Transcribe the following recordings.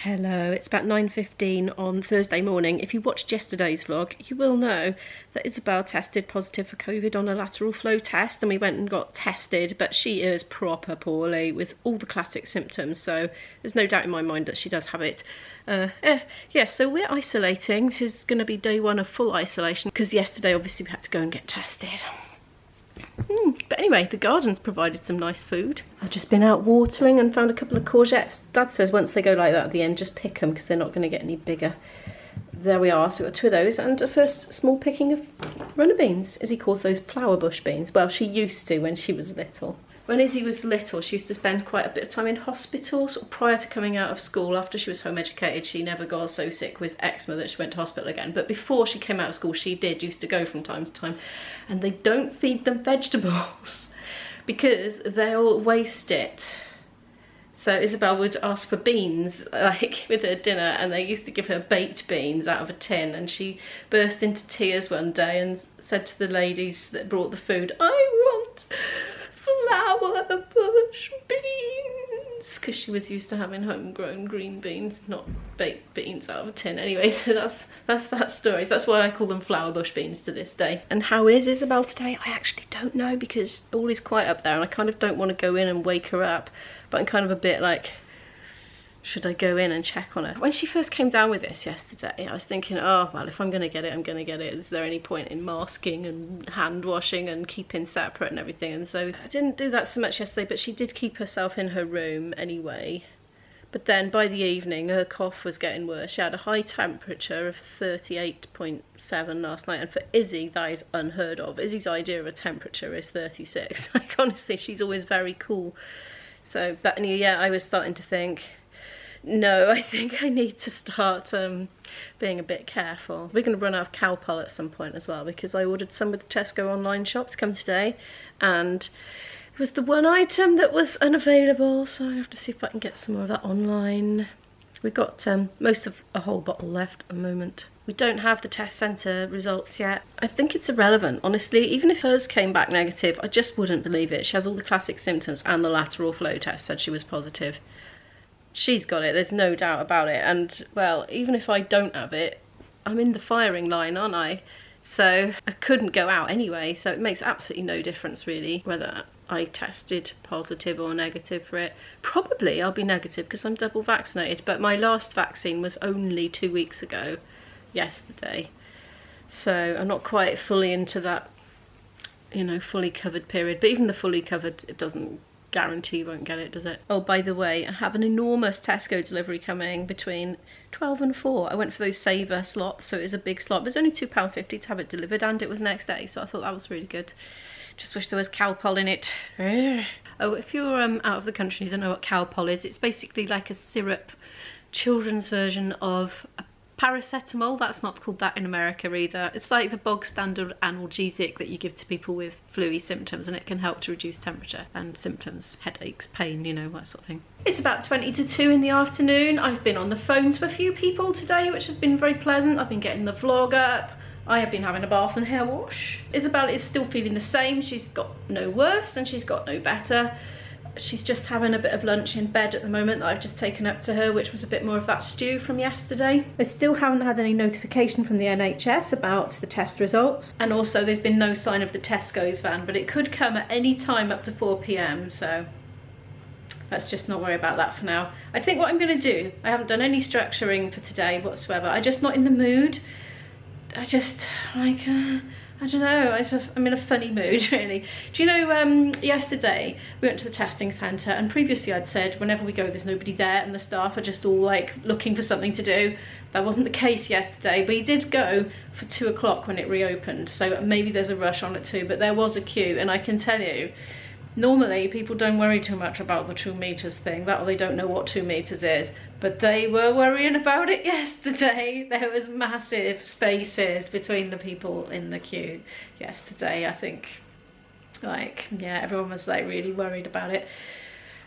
Hello, it's about 9:15 on Thursday morning. If you watched yesterday's vlog, you will know that Isabel tested positive for COVID on a lateral flow test, and we went and got tested, but she is proper poorly with all the classic symptoms, so there's no doubt in my mind that she does have it. Yeah, so we're isolating. This is going to be day one of full isolation, because yesterday obviously we had to go and get tested. But anyway, the garden's provided some nice food. I've just been out watering and found a couple of courgettes. Dad says once they go like that at the end, just pick them because they're not going to get any bigger. There we are, so we've got two of those, and a first small picking of runner beans. Izzy calls those flower bush beans. Well, she used to when she was little. When Izzy was little, she used to spend quite a bit of time in hospital. Sort of prior to coming out of school, after she was home educated, she never got so sick with eczema that she went to hospital again. But before she came out of school, she used to go from time to time. And they don't feed them vegetables because they'll waste it. So Isabel would ask for beans, like with her dinner, and they used to give her baked beans out of a tin. And she burst into tears one day and said to the ladies that brought the food, "I want flower bush beans," because she was used to having homegrown green beans, not baked beans out of a tin. Anyway, so that's that story. That's why I call them flower bush beans to this day. And how is Isabel today? I actually don't know, because all is quiet up there and I kind of don't want to go in and wake her up, but I'm kind of a bit like, should I go in and check on her? When she first came down with this yesterday, I was thinking, oh, well, if I'm going to get it, I'm going to get it. Is there any point in masking and hand washing and keeping separate and everything? And so I didn't do that so much yesterday, but she did keep herself in her room anyway. But then by the evening, her cough was getting worse. She had a high temperature of 38.7 last night. And for Izzy, that is unheard of. Izzy's idea of a temperature is 36. Like, honestly, she's always very cool. So, but anyway, yeah, I was starting to think, no, I think I need to start being a bit careful. We're going to run out of Calpol at some point as well, because I ordered some with the Tesco online shop to come today, and it was the one item that was unavailable, so I have to see if I can get some more of that online. We've got most of a whole bottle left at the moment. We don't have the test centre results yet. I think it's irrelevant, honestly. Even if hers came back negative, I just wouldn't believe it. She has all the classic symptoms, and the lateral flow test said she was positive. She's got it, there's no doubt about it. And, well, even if I don't have it, I'm in the firing line, aren't I? So I couldn't go out anyway, so it makes absolutely no difference, really, whether I tested positive or negative for it. Probably I'll be negative because I'm double vaccinated, but my last vaccine was only 2 weeks ago, yesterday. So I'm not quite fully into that, you know, fully covered period. But even the fully covered, it doesn't guarantee you won't get it, does it? Oh, by the way, I have an enormous Tesco delivery coming between 12 and 4. I went for those saver slots, so it is a big slot. It was only £2.50 to have it delivered, and it was next day, so I thought that was really good. Just wish there was Calpol in it. Oh, if you're out of the country and you don't know what Calpol is, it's basically like a syrup, children's version of a paracetamol. That's not called that in America either. It's like the bog standard analgesic that you give to people with flu-y symptoms, and it can help to reduce temperature and symptoms, headaches, pain, you know, that sort of thing. It's about 20 to 2 in the afternoon. I've been on the phone to a few people today, which has been very pleasant. I've been getting the vlog up. I have been having a bath and hair wash. Isabel is still feeling the same. She's got no worse and she's got no better. She's just having a bit of lunch in bed at the moment that I've just taken up to her, which was a bit more of that stew from yesterday. I still haven't had any notification from the NHS about the test results. And also there's been no sign of the Tesco's van, but it could come at any time up to 4 PM, so let's just not worry about that for now. I think what I'm gonna do, I haven't done any structuring for today whatsoever. I'm just not in the mood. I just, like, I don't know, I'm in a funny mood, really. Do you know, yesterday we went to the testing centre, and previously I'd said whenever we go there's nobody there and the staff are just all like looking for something to do. That wasn't the case yesterday. We did go for 2 o'clock when it reopened, so maybe there's a rush on at 2, but there was a queue, and I can tell you, normally people don't worry too much about the 2 meters thing, that or they don't know what 2 meters is, but they were worrying about it yesterday. There was massive spaces between the people in the queue yesterday. I think, like, yeah, everyone was like really worried about it.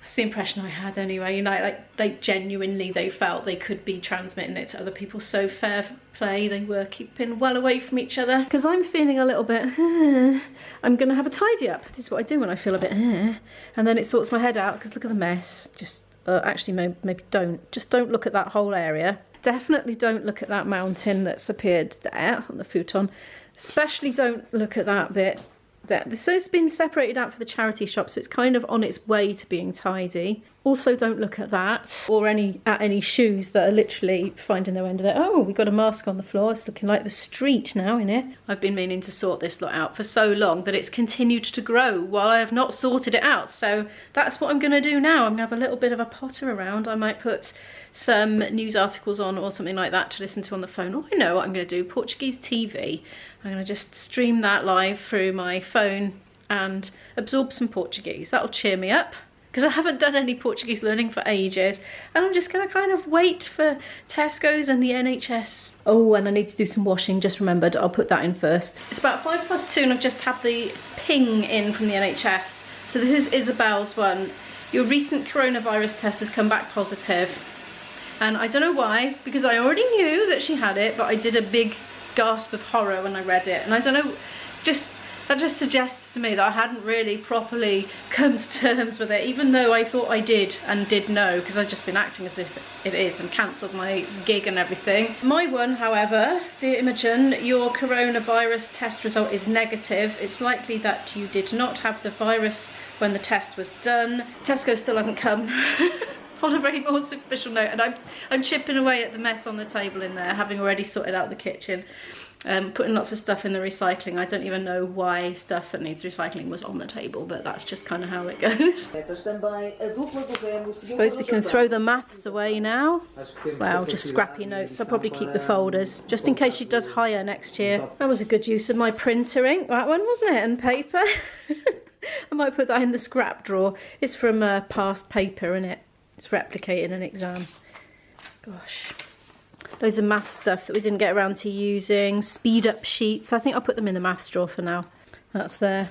That's the impression I had anyway. You know, like, they genuinely, they felt they could be transmitting it to other people. So fair play, they were keeping well away from each other. Because I'm feeling a little bit, I'm gonna have a tidy up. This is what I do when I feel a bit, and then it sorts my head out, because look at the mess. Just Actually, maybe don't. Just don't look at that whole area. Definitely don't look at that mountain that's appeared there on the futon. Especially don't look at that bit there. This has been separated out for the charity shop, so it's kind of on its way to being tidy. Also, don't look at that or any shoes that are literally finding their way under there. Oh, we got a mask on the floor. It's looking like the street now in here. I've been meaning to sort this lot out for so long, but it's continued to grow while I have not sorted it out. So that's what I'm going to do now. I'm going to have a little bit of a potter around. I might put some news articles on or something like that to listen to on the phone. Oh, I know what I'm going to do. Portuguese TV. I'm going to just stream that live through my phone and absorb some Portuguese. That'll cheer me up, because I haven't done any Portuguese learning for ages, and I'm just going to kind of wait for Tesco's and the NHS. Oh, and I need to do some washing, just remembered. I'll put that in first. It's about 2:05 and I've just had the ping in from the NHS. So this is Isabel's one. Your recent coronavirus test has come back positive. And I don't know why, because I already knew that she had it, but I did a big gasp of horror when I read it. And I don't know, that just suggests to me that I hadn't really properly come to terms with it, even though I thought I did and did know, because I've just been acting as if it is and cancelled my gig and everything. My one, however, dear Imogen, your coronavirus test result is negative. It's likely that you did not have the virus when the test was done. Tesco still hasn't come. On a very more superficial note, and I'm chipping away at the mess on the table in there, having already sorted out the kitchen, putting lots of stuff in the recycling. I don't even know why stuff that needs recycling was on the table, but that's just kind of how it goes. Suppose we can throw the maths away now. Well, just scrappy notes. I'll probably keep the folders just in case she does hire next year. That was a good use of my printer ink, that one, wasn't it? And paper. I might put that in the scrap drawer. It's from past paper, innit? It's replicating an exam. Gosh. Loads of math stuff that we didn't get around to using. Speed up sheets. I think I'll put them in the maths drawer for now. That's there.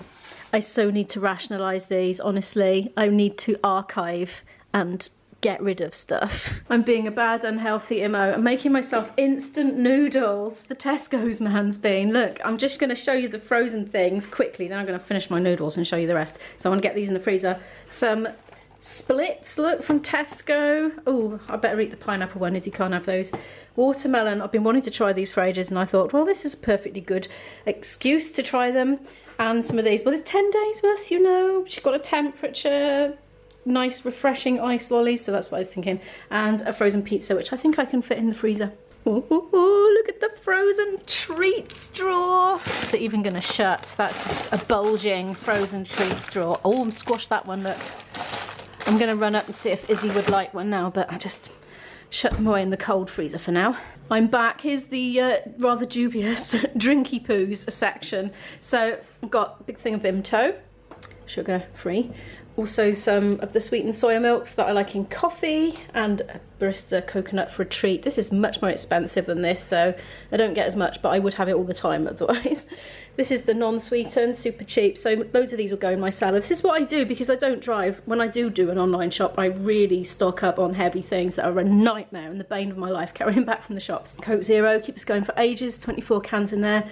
I so need to rationalise these, honestly. I need to archive and get rid of stuff. I'm being a bad, unhealthy Imo. I'm making myself instant noodles. The Tesco's man's been. Look, I'm just going to show you the frozen things quickly. Then I'm going to finish my noodles and show you the rest. So I want to get these in the freezer. Some splits, look, from Tesco. Oh, I better eat the pineapple one, as you can't have those. Watermelon, I've been wanting to try these for ages, and I thought, well, this is a perfectly good excuse to try them. And some of these, well, it's 10 days worth, you know. She's got a temperature, nice refreshing ice lollies, so that's what I was thinking. And a frozen pizza, which I think I can fit in the freezer. Oh, look at the frozen treats drawer. Is it even going to shut? That's a bulging frozen treats drawer. Oh, squash that one, look. I'm going to run up and see if Izzy would like one now, but I just shut them away in the cold freezer for now. I'm back. Here's the rather dubious drinky poos section. So I've got a big thing of Vimto, sugar free. Also some of the sweetened soya milks that I like in coffee, and a barista coconut for a treat. This is much more expensive than this, so I don't get as much, but I would have it all the time otherwise. This is the non-sweetened, super cheap, so loads of these will go in my salad. This is what I do because I don't drive. When I do an online shop, I really stock up on heavy things that are a nightmare and the bane of my life carrying back from the shops. Coke Zero keeps going for ages, 24 cans in there.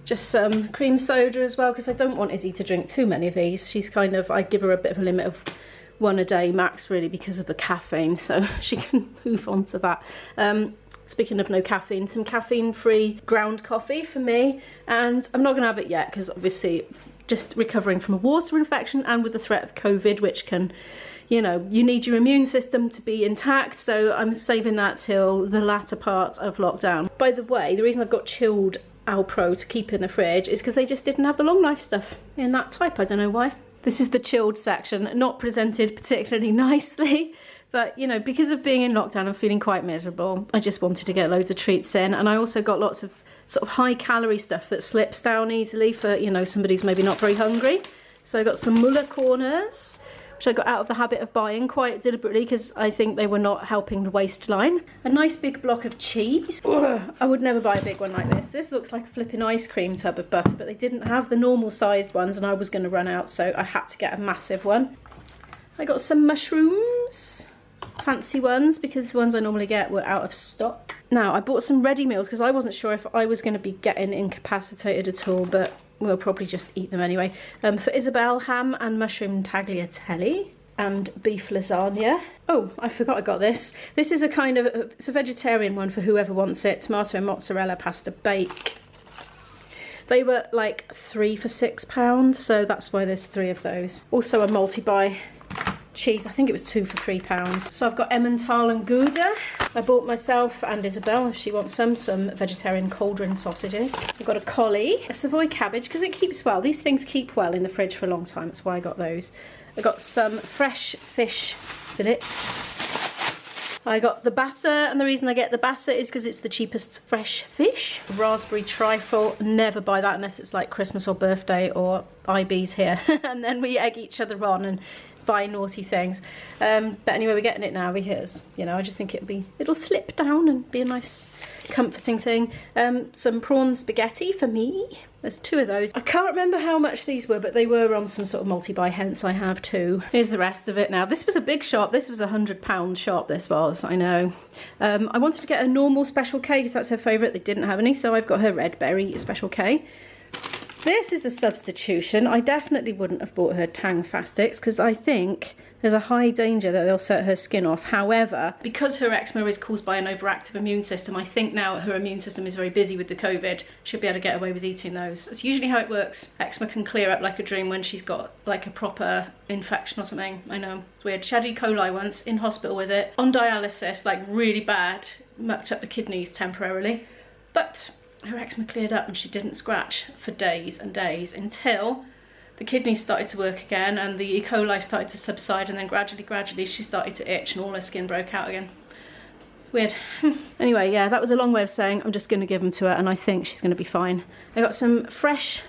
Just some cream soda as well, because I don't want Izzy to drink too many of these. She's kind of, I give her a bit of a limit of one a day max, really, because of the caffeine, so she can move on to that. Speaking of no caffeine, some caffeine-free ground coffee for me, and I'm not going to have it yet because obviously just recovering from a water infection and with the threat of COVID, which can, you know, you need your immune system to be intact, so I'm saving that till the latter part of lockdown. By the way, the reason I've got chilled Alpro to keep in the fridge is because they just didn't have the long life stuff in that type. I don't know why. This is the chilled section, not presented particularly nicely, but you know, because of being in lockdown and feeling quite miserable, I just wanted to get loads of treats in. And I also got lots of sort of high calorie stuff that slips down easily for, you know, somebody who's maybe not very hungry. So I got some Muller corners, which I got out of the habit of buying quite deliberately because I think they were not helping the waistline. A nice big block of cheese. Ugh, I would never buy a big one like this. This looks like a flipping ice cream tub of butter, but they didn't have the normal sized ones and I was going to run out, so I had to get a massive one. I got some mushrooms, fancy ones, because the ones I normally get were out of stock. Now, I bought some ready meals because I wasn't sure if I was going to be getting incapacitated at all, but we'll probably just eat them anyway. For Isabel, ham and mushroom tagliatelle. and beef lasagna. Oh, I forgot I got this. This is a kind of, it's a vegetarian one for whoever wants it. Tomato and mozzarella pasta bake. They were like 3 for £6, so that's why there's 3 of those. Also a multi-buy cheese, I think it was 2 for £3. So I've got Emmental and Gouda. I bought myself and Isabel, if she wants some vegetarian cauldron sausages. I've got a collie, a Savoy cabbage, because it keeps well. These things keep well in the fridge for a long time, that's why I got those. I got some fresh fish fillets. I got the bassa, and the reason I get the bassa is because it's the cheapest fresh fish. Raspberry trifle, never buy that unless it's like Christmas or birthday or IB's here. And then we egg each other on and buy naughty things. But anyway, we're getting it now because, you know, I just think it'll slip down and be a nice comforting thing. Some prawn spaghetti for me. There's 2 of those. I can't remember how much these were, but they were on some sort of multi-buy, hence I have 2. Here's the rest of it now. This was a big shop. This was a £100 shop, this was, I know. I wanted to get a normal Special K because that's her favourite. They didn't have any, so I've got her red berry Special K. This is a substitution. I definitely wouldn't have bought her Tang Fastics because I think there's a high danger that they'll set her skin off. However, because her eczema is caused by an overactive immune system, I think now her immune system is very busy with the COVID, she'll be able to get away with eating those. That's usually how it works. Eczema can clear up like a dream when she's got like a proper infection or something. I know, it's weird. She had E. coli once, in hospital with it, on dialysis, like really bad, mucked up the kidneys temporarily. But her eczema cleared up and she didn't scratch for days and days until the kidneys started to work again and the E. coli started to subside, and then gradually she started to itch and all her skin broke out again. Weird. Anyway, yeah, that was a long way of saying I'm just going to give them to her and I think she's going to be fine. I got some fresh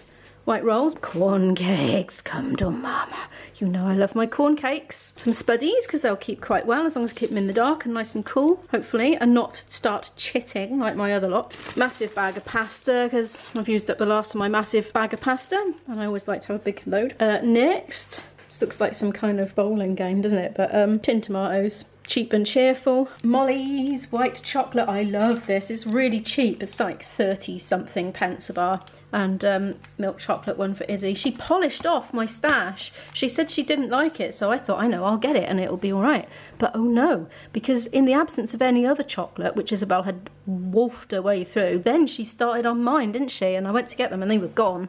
white rolls. Corn cakes, come to mama. You know I love my corn cakes. Some spuddies, because they'll keep quite well as long as I keep them in the dark and nice and cool, hopefully, and not start chitting like my other lot. Massive bag of pasta, because I've used up the last of my massive bag of pasta, and I always like to have a big load. Next, this looks like some kind of bowling game, doesn't it? But tin tomatoes. Cheap and cheerful. Molly's white chocolate, I love this. It's really cheap. It's like 30 something pence a bar. And milk chocolate one for Izzy. She polished off my stash. She said she didn't like it, so I thought, I know, I'll get it and it'll be all right. But oh no, because in the absence of any other chocolate, which Isabel had wolfed her way through, then she started on mine, didn't she? And I went to get them and they were gone.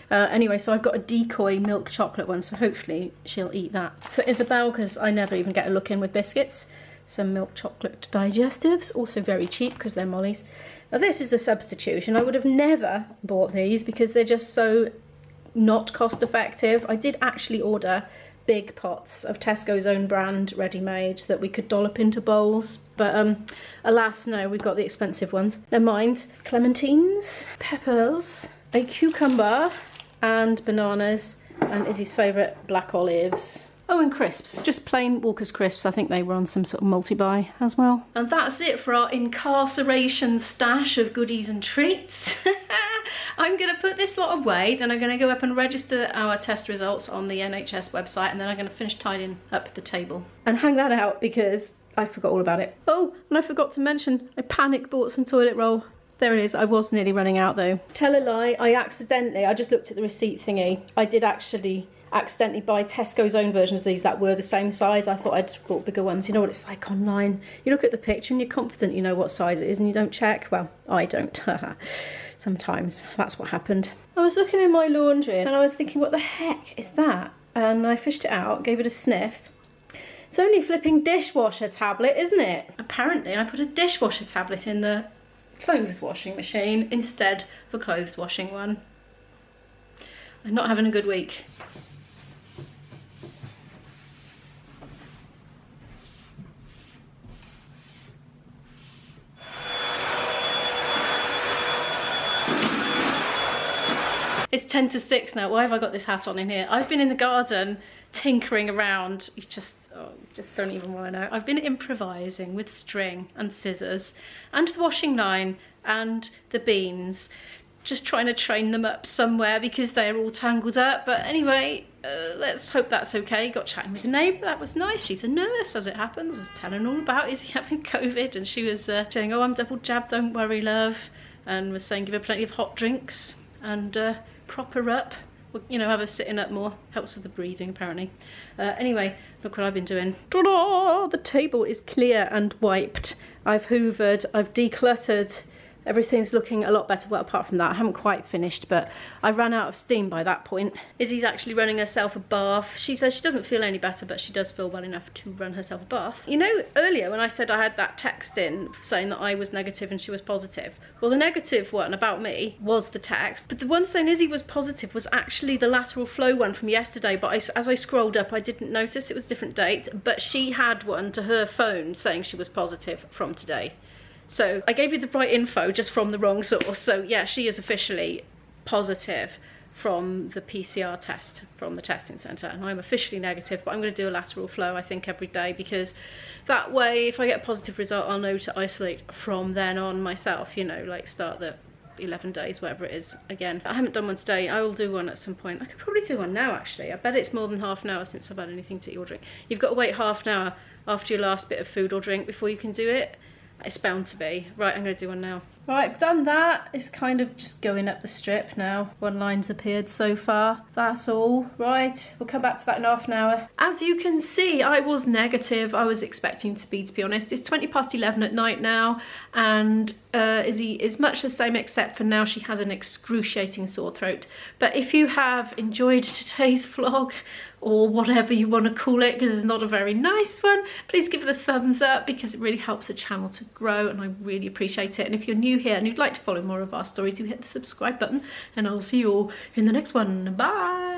Anyway, so I've got a decoy milk chocolate one, so hopefully she'll eat that. For Isabel, because I never even get a look in with biscuits, some milk chocolate digestives, also very cheap because they're Molly's. Now this is a substitution. I would have never bought these because they're just so not cost effective. I did actually order big pots of Tesco's own brand ready-made that we could dollop into bowls, but alas no, we've got the expensive ones. Never mind. Clementines, peppers, a cucumber, and bananas, and Izzy's favourite black olives. Oh, and crisps, just plain Walker's crisps. I think they were on some sort of multi-buy as well. And that's it for our incarceration stash of goodies and treats. I'm going to put this lot away, then I'm going to go up and register our test results on the NHS website, and then I'm going to finish tidying up the table and hang that out because I forgot all about it. Oh, and I forgot to mention, I panic bought some toilet roll. There it is. I was nearly running out though. Tell a lie, I just looked at the receipt thingy. I did actually accidentally buy Tesco's own versions of these that were the same size. I thought I'd bought bigger ones. You know what it's like online. You look at the picture and you're confident you know what size it is and you don't check. Well, I don't. Sometimes that's what happened. I was looking in my laundry and I was thinking, what the heck is that? And I fished it out, gave it a sniff. It's only a flipping dishwasher tablet, isn't it? Apparently I put a dishwasher tablet in the clothes washing machine instead of a clothes washing one. I'm not having a good week. It's 10 to 6 now. Why have I got this hat on in here? I've been in the garden tinkering around. You just don't even want to know. I've been improvising with string and scissors and the washing line and the beans, just trying to train them up somewhere because they're all tangled up. But anyway, let's hope that's okay. Got chatting with a neighbour, that was nice. She's a nurse, as it happens. I was telling her all about Izzy having COVID, and she was saying, oh, I'm double jabbed, don't worry, love, and was saying give her plenty of hot drinks and prop her up you know, have her sitting up more. Helps with the breathing, apparently. Anyway, look what I've been doing. Ta-da! The table is clear and wiped. I've hoovered, I've decluttered. Everything's looking a lot better. Well, apart from that, I haven't quite finished, but I ran out of steam by that point. Izzy's actually running herself a bath. She says she doesn't feel any better, but she does feel well enough to run herself a bath. You know, earlier when I said I had that text in saying that I was negative and she was positive, well, the negative one about me was the text, but the one saying Izzy was positive was actually the lateral flow one from yesterday, but as I scrolled up, I didn't notice it was a different date, but she had one to her phone saying she was positive from today. So I gave you the right info just from the wrong source. So yeah, she is officially positive from the PCR test from the testing centre, and I'm officially negative, but I'm going to do a lateral flow I think every day, because that way if I get a positive result I'll know to isolate from then on myself, you know, like start the 11 days, whatever it is, again. I haven't done one today. I will do one at some point. I could probably do one now actually. I bet it's more than half an hour since I've had anything to eat or drink. You've got to wait half an hour after your last bit of food or drink before you can do it. It's bound to be. Right, I'm going to do one now. Right, I've done that. It's kind of just going up the strip now. One line's appeared so far. That's all. Right, we'll come back to that in half an hour. As you can see, I was negative. I was expecting to be honest. It's 11:20 at night now, and Izzy is much the same, except for now she has an excruciating sore throat. But if you have enjoyed today's vlog, or whatever you want to call it, because it's not a very nice one, please give it a thumbs up, because it really helps the channel to grow and I really appreciate it. And if you're new here and you'd like to follow more of our stories, do hit the subscribe button, and I'll see you all in the next one. Bye!